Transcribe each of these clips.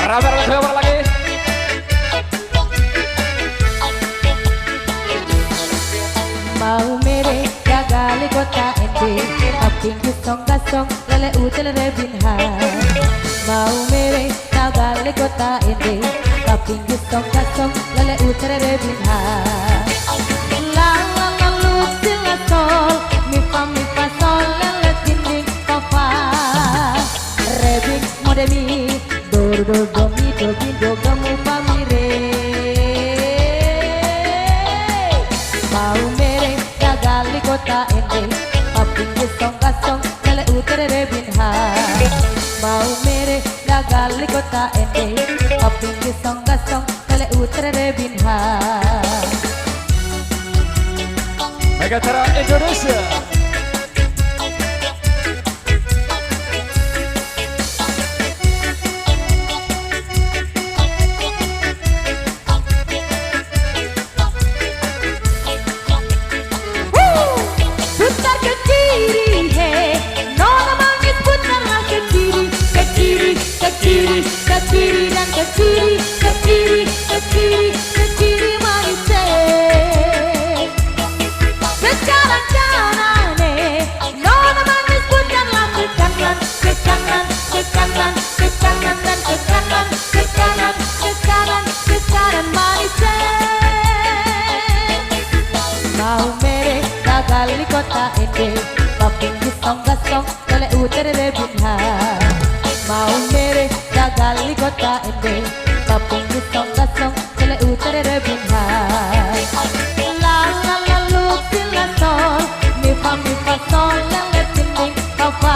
Rame-rame cover lagi. Mau mere gagali kota ende aping song gasong lele utel rebinha. Mau mere gagali kota ende aping song gasong lele utel rebinha. La la la lu sila sol mi fa sol lele dinding papa. Rebing modemi do do mi do bi do gamu pamire. Mau mere gagali kota ende aping song gasong lele utel rebinha. Mau mere gagali kota ende aping song gasong lele utel rebinha. Megatara Indonesia. Putar ke kiri, hey, nona manis putarlah ke kiri, ke kiri, ke kiri, ke kiri dan ke kiri, ke kiri, ke kiri, ke kiri manis hey. Sekarang kanan, nona manis putarlah ke kanan, ke kanan, ke kanan, ke kanan dan ke kanan, ke kanan, ke kanan, ke kanan manis hey. Mau mere gagali kota ende paping song gasong lele utere rebinha. Mau mere gagali kota ende paping song gasong lele utere rebinha. La la la lu sila sol mi fa sol lele dinding papa.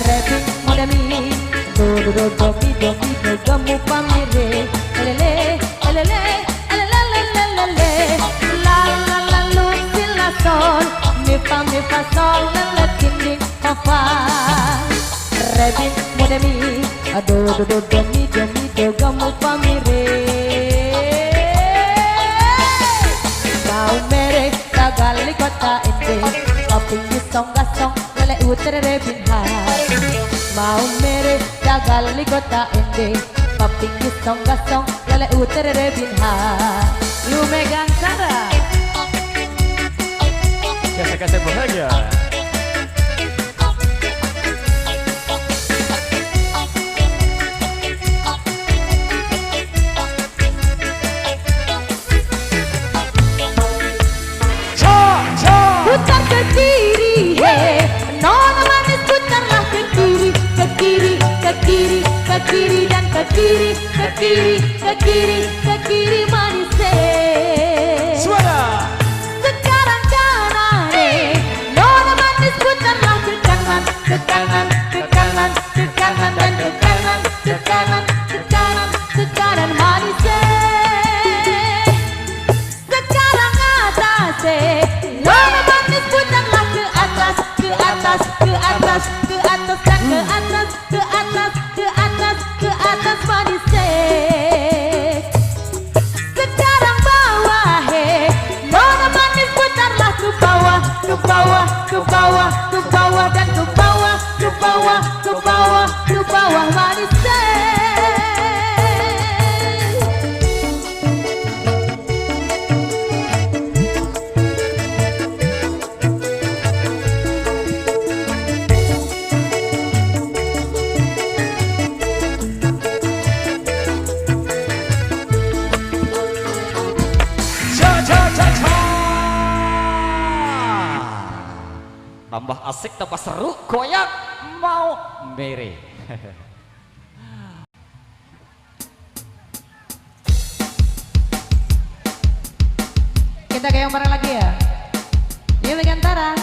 Rebing modemi do mi do gamu pamire lele lele lele la la la lu sila sol mi fa sol lele dinding papa. Rebing modemi do mi do gamu pamire. Mau mere gagali kota ende aping song gasong lele utere rebinha. Mau mere gagali kota ende aping song gasong lele utere rebinha. Lu megang cara Kasih bahagia. putar ke kiri, hey, nona manis putarlah ke kiri, ke kiri, ke kiri, ke kiri dan ke kiri, ke kiri, ke kiri, ke kiri manis hey. Suara. Sekarang kanan, nona manis putarlah ke kanan, ke kanan, ke kanan, ke kanan dan ke kanan, ke kanan, ke kanan, ke kanan manis hey. Sekarang atas, nona manis putarlah ke atas, ke atas, ke atas, ke atas dan ke atas, ke atas, ke atas, ke atas manis sekarang bawah, nona manis putarlah ke bawah, ke bawah, ke bawah, ke bawah dan ke bawah, ke bawah, ke bawah, ke bawah manis Tambah asik, tambah seru, goyang, mau mere. Kita goyang bareng lagi ya. Yuk Megantara.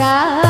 Nah